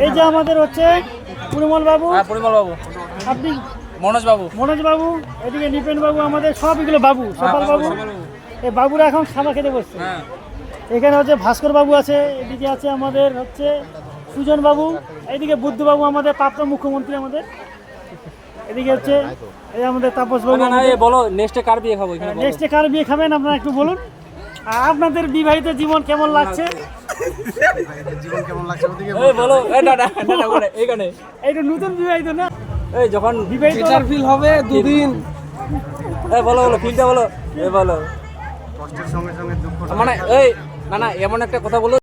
এই যে আমাদের হচ্ছে পরিমল বাবু, পরিমল বাবু, আপনি মনোজ বাবু, এদিকে নিপেন বাবু, আমাদের সব এগুলো বাবু, সকাল বাবু। এই বাবুরা এখন খাবার খেতে বসছে। এখানে হচ্ছে ভাস্কর বাবু আছে, এদিকে আছে আমাদের হচ্ছে সুজন বাবু, এইদিকে বুদ্ধ বাবু আমাদের প্রাপ্ত মুখ্যমন্ত্রী আমাদের, এদিকে হচ্ছে এই আমাদের তাপস বাবু। বলো নেক্সটে কার বিয়ে খাবো? নেক্সটে কার বিয়ে খাবেন আপনারা একটু বলুন। আর আপনাদের বিবাহিত জীবন কেমন লাগছে? জীবন কেমন লাগছে ওদিকে বলো। এইখানে এইটা নতুন বিবাহিত না, এই যখন বিবাহিত ফিল হবে দুদিন। বলো ফিলটা বলো। বলো কষ্টের সঙ্গে সঙ্গে দুঃখ মানে এই না এমন একটা কথা বলো